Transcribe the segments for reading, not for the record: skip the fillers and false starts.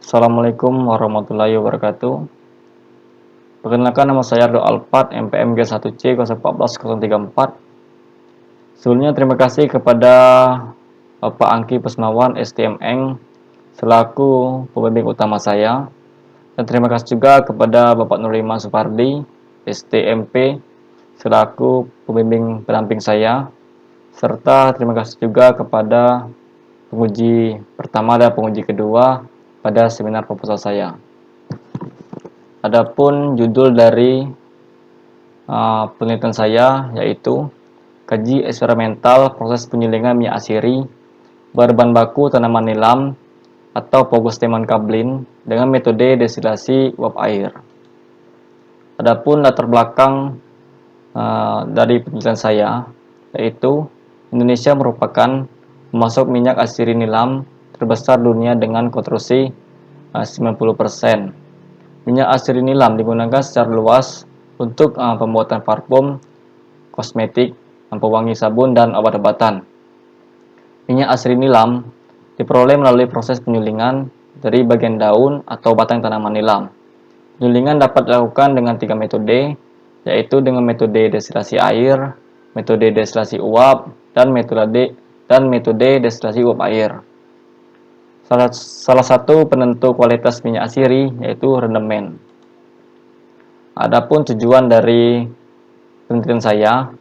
Assalamualaikum warahmatullahi wabarakatuh. Perkenalkan, nama saya Ardo Alfat, MPMG 1C014034. Sebelumnya terima kasih kepada Bapak Angki Pesmawan STMN selaku pembimbing utama saya, dan terima kasih juga kepada Bapak Nurima Supardi STMP selaku pembimbing pendamping saya, serta terima kasih juga kepada penguji pertama dan penguji kedua pada seminar proposal saya. Adapun judul dari penelitian saya yaitu kaji eksperimental proses penyulingan minyak asiri berbahan baku tanaman nilam atau Pogostemon kablin dengan metode destilasi uap air. Adapun latar belakang dari penelitian saya yaitu Indonesia merupakan pemasok minyak asiri nilam terbesar dunia dengan kontribusi 90%. Minyak asiri nilam digunakan secara luas untuk pembuatan parfum, kosmetik, pewangi sabun, dan obat-obatan. Minyak asiri nilam diperoleh melalui proses penyulingan dari bagian daun atau batang tanaman nilam. Penyulingan dapat dilakukan dengan 3 metode, yaitu dengan metode destilasi air, metode destilasi uap, dan metode destilasi uap air. Salah satu penentu kualitas minyak asiri yaitu rendemen. Adapun tujuan dari penelitian saya,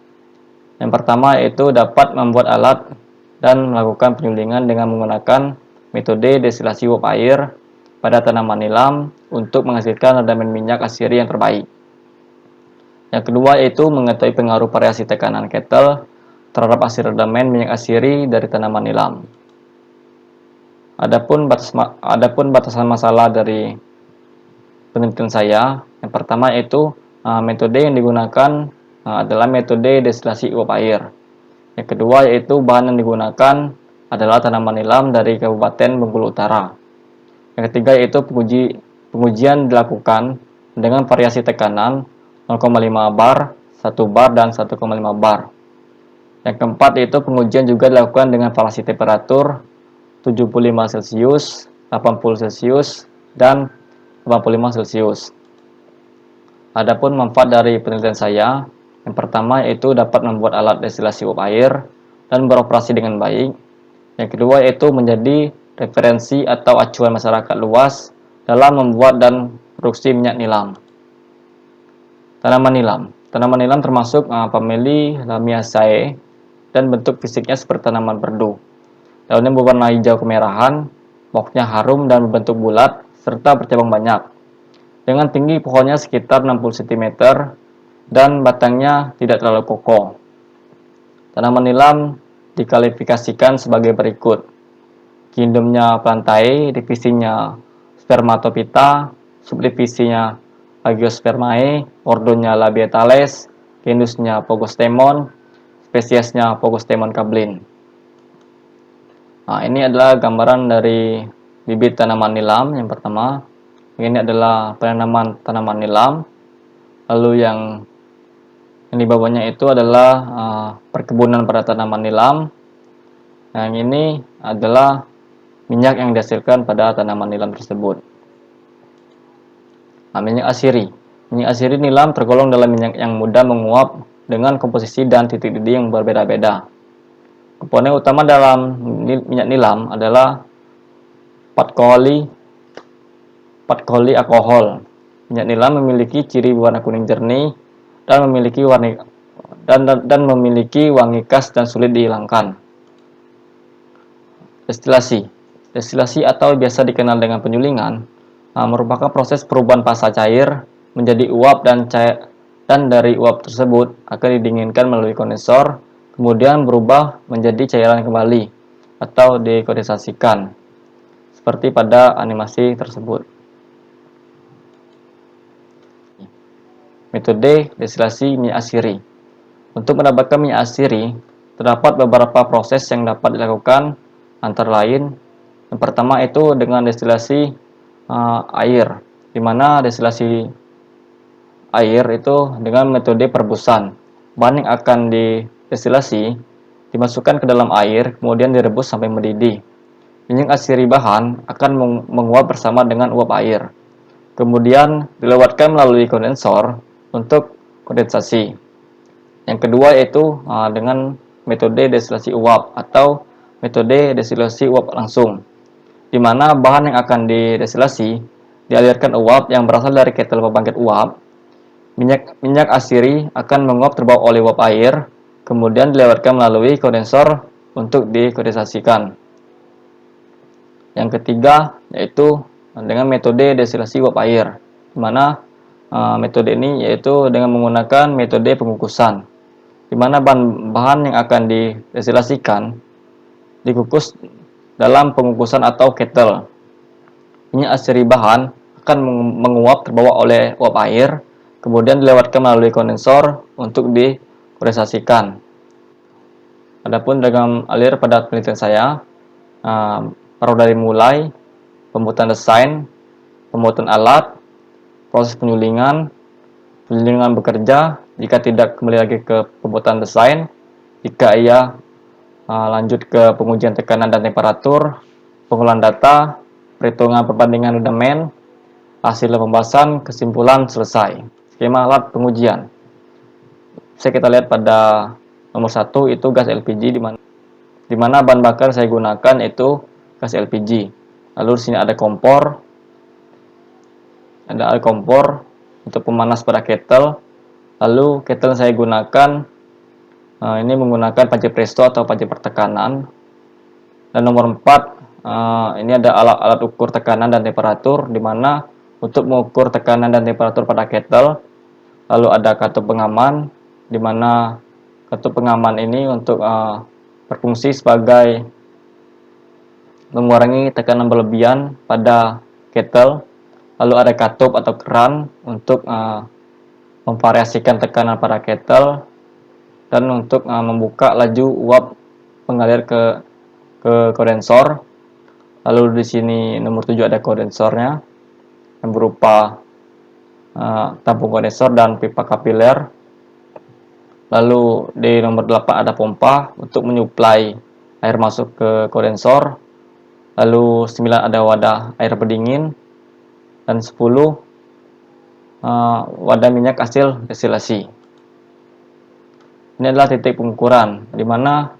yang pertama yaitu dapat membuat alat dan melakukan penyulingan dengan menggunakan metode destilasi uap air pada tanaman nilam untuk menghasilkan rendemen minyak asiri yang terbaik. Yang kedua yaitu mengetahui pengaruh variasi tekanan kettle terhadap hasil rendemen minyak asiri dari tanaman nilam. Adapun batasan masalah dari penelitian saya, yang pertama yaitu metode yang digunakan adalah metode destilasi uap air. Yang kedua yaitu bahan yang digunakan adalah tanaman nilam dari Kabupaten Bengkulu Utara. Yang ketiga yaitu pengujian dilakukan dengan variasi tekanan 0,5 bar, 1 bar, dan 1,5 bar. Yang keempat yaitu pengujian juga dilakukan dengan variasi temperatur 75 Celcius, 80 Celcius, dan 85 Celcius. Adapun manfaat dari penelitian saya, yang pertama yaitu dapat membuat alat destilasi uap air dan beroperasi dengan baik. Yang kedua yaitu menjadi referensi atau acuan masyarakat luas dalam membuat dan produksi minyak nilam. Tanaman nilam. Tanaman nilam termasuk famili Lamiaceae dan bentuk fisiknya seperti tanaman perdu. Daunnya berwarna hijau kemerahan, pokoknya harum dan berbentuk bulat, serta bercabang banyak. Dengan tinggi pohonnya sekitar 60 cm dan batangnya tidak terlalu kokoh. Tanaman nilam dikualifikasikan sebagai berikut. Kingdomnya Plantae, divisinya Spermatophyta, subdivisinya Agiospermae, ordonya Labiatales, genusnya Pogostemon, spesiesnya Pogostemon kablin. Nah, ini adalah gambaran dari bibit tanaman nilam. Yang pertama, ini adalah penanaman tanaman nilam. Lalu yang di bawahnya itu adalah perkebunan pada tanaman nilam. Yang ini adalah minyak yang dihasilkan pada tanaman nilam tersebut. Nah, minyak asiri. Minyak asiri nilam tergolong dalam minyak yang mudah menguap dengan komposisi dan titik didih yang berbeda-beda. Komponen utama dalam minyak nilam adalah 4 koli alkohol. Minyak nilam memiliki ciri warna kuning jernih dan memiliki wangi khas dan sulit dihilangkan. Destilasi. Destilasi atau biasa dikenal dengan penyulingan merupakan proses perubahan fasa cair menjadi uap dan dari uap tersebut akan didinginkan melalui kondensor, kemudian berubah menjadi cairan kembali atau dikondensasikan, seperti pada animasi tersebut. Metode destilasi minyak asiri. Untuk mendapatkan minyak asiri, terdapat beberapa proses yang dapat dilakukan, antara lain yang pertama itu dengan destilasi air, di mana destilasi air itu dengan metode perebusan. Bahan yang akan destilasi dimasukkan ke dalam air, kemudian direbus sampai mendidih. minyak asiri bahan akan menguap bersama dengan uap air. Kemudian dilewatkan melalui kondensor untuk kondensasi. Yang kedua yaitu dengan metode destilasi uap atau metode destilasi uap langsung, di mana bahan yang akan didestilasi dialirkan uap yang berasal dari ketel pembangkit uap. Minyak asiri akan menguap terbawa oleh uap air, kemudian dilewatkan melalui kondensor untuk dikondensasikan. Yang ketiga yaitu dengan metode destilasi uap air, di mana metode ini yaitu dengan menggunakan metode pengukusan, di mana bahan yang akan didestilasikan dikukus dalam pengukusan atau kettle. Minyak asiri bahan akan menguap terbawa oleh uap air, kemudian dilewatkan melalui kondensor untuk dikondensasikan. Adapun dalam alir pada penelitian saya, dari mulai pembuatan desain, pembuatan alat, proses penyulingan bekerja, jika tidak kembali lagi ke pembuatan desain, jika ia lanjut ke pengujian tekanan dan temperatur, pengolahan data, perhitungan perbandingan rendamen, hasil pembahasan, kesimpulan, selesai. Skema alat pengujian. Bisa kita lihat pada nomor 1 itu gas LPG, di mana bahan bakar saya gunakan itu gas LPG. Lalu di sini ada kompor untuk pemanas pada kettle. Lalu kettle saya gunakan ini menggunakan panci presto atau panci pertekanan. Dan nomor 4 ini ada alat ukur tekanan dan temperatur, di mana untuk mengukur tekanan dan temperatur pada kettle. Lalu ada katup pengaman, di mana katup pengaman ini untuk berfungsi sebagai mengurangi tekanan berlebihan pada kettle. Lalu ada katup atau keran untuk memvariasikan tekanan pada kettle dan untuk membuka laju uap mengalir ke kondensor. Lalu di sini nomor 7 ada kondensornya yang berupa tampung kondensor dan pipa kapiler. Lalu di nomor 8 ada pompa untuk menyuplai air masuk ke kondensor. Lalu 9 ada wadah air pendingin, dan 10 wadah minyak hasil destilasi. Ini adalah titik pengukuran, di mana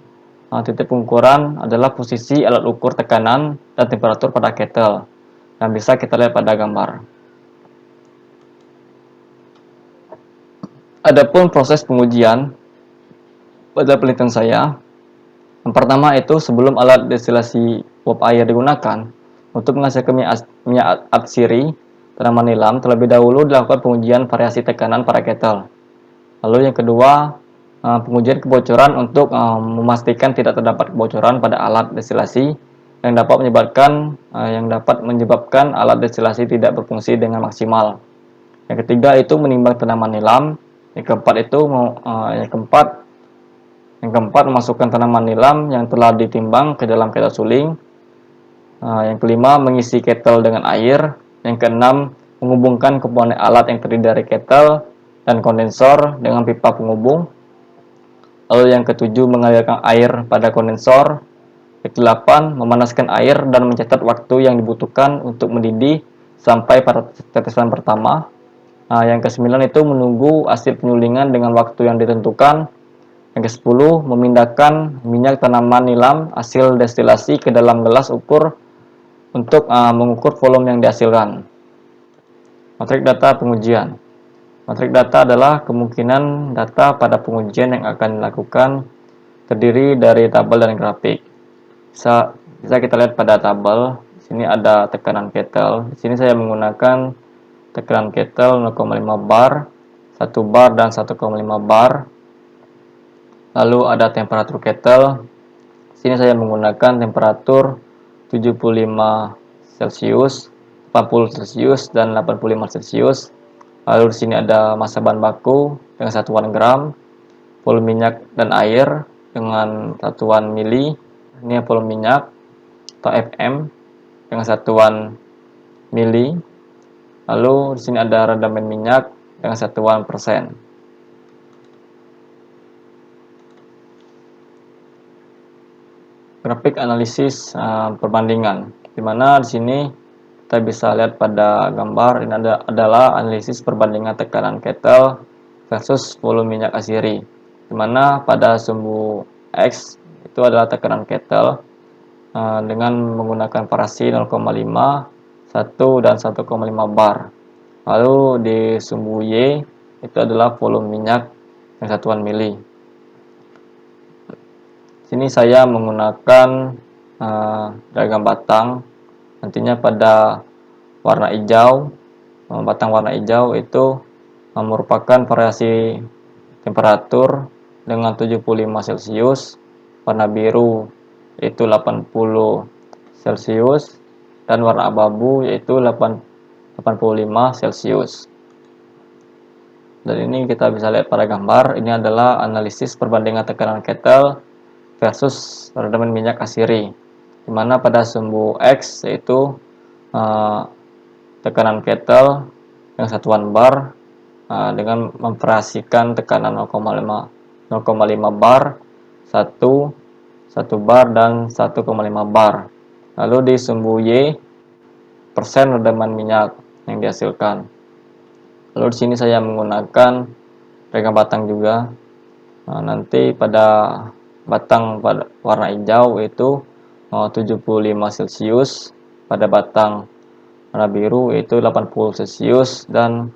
titik pengukuran adalah posisi alat ukur tekanan dan temperatur pada kettle, yang bisa kita lihat pada gambar. Adapun proses pengujian pada penelitian saya, yang pertama itu sebelum alat destilasi uap air digunakan untuk menghasilkan minyak asiri tanaman nilam, terlebih dahulu dilakukan pengujian variasi tekanan pada kettle. Lalu yang kedua, pengujian kebocoran untuk memastikan tidak terdapat kebocoran pada alat destilasi yang dapat menyebabkan alat destilasi tidak berfungsi dengan maksimal. Yang ketiga itu menimbang tanaman nilam. Yang keempat memasukkan tanaman nilam yang telah ditimbang ke dalam kettle suling. Yang kelima mengisi kettle dengan air. Yang keenam menghubungkan komponen alat yang terdiri dari kettle dan kondensor dengan pipa penghubung. Lalu yang ketujuh mengalirkan air pada kondensor. Yang kedelapan memanaskan air dan mencatat waktu yang dibutuhkan untuk mendidih sampai pada tetesan pertama. Yang ke-9 itu menunggu hasil penyulingan dengan waktu yang ditentukan. Yang ke-10 memindahkan minyak tanaman nilam hasil destilasi ke dalam gelas ukur untuk mengukur volume yang dihasilkan. Matrik data pengujian. Matrik data adalah kemungkinan data pada pengujian yang akan dilakukan, terdiri dari tabel dan grafik. Bisa kita lihat pada tabel. Di sini ada tekanan kettle. Di sini saya menggunakan tekanan kettle 0,5 bar, 1 bar dan 1,5 bar. Lalu ada temperatur kettle. Di sini saya menggunakan temperatur 75 Celcius, 40 Celcius dan 85 Celcius. Lalu di sini ada massa bahan baku dengan satuan gram, volume minyak dan air dengan satuan mili. Ini volume minyak atau FM dengan satuan mili. Lalu di sini ada rendamen minyak dengan satuan persen. grafik analisis perbandingan, di mana di sini kita bisa lihat pada gambar ini adalah analisis perbandingan tekanan kettle versus volume minyak asiri, di mana pada sumbu X itu adalah tekanan kettle dengan menggunakan variasi 0,5, 1 dan 1,5 bar. Lalu di sumbu Y itu adalah volume minyak yang satuan mili. Sini saya menggunakan diagram batang. Nantinya pada warna hijau, batang warna hijau itu merupakan variasi temperatur dengan 75 Celcius, warna biru yaitu 80 Celcius, dan warna abu-abu yaitu 85 Celcius. Dan ini kita bisa lihat pada gambar, ini adalah analisis perbandingan tekanan kettle versus redamen minyak asiri, di mana pada sumbu X yaitu tekanan kettle yang satuan bar dengan memvariasikan tekanan 0,5 bar, 1 bar dan 1,5 bar. Lalu di sumbu Y persen redaman minyak yang dihasilkan. Lalu di sini saya menggunakan diagram batang juga. Nanti pada batang pada warna hijau itu 75 Celcius, pada batang warna biru itu 80 Celcius, dan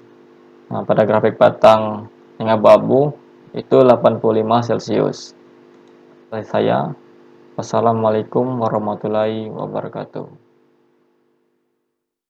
pada grafik batang yang abu-abu itu 85 Celcius. Dari saya, wassalamualaikum warahmatullahi wabarakatuh.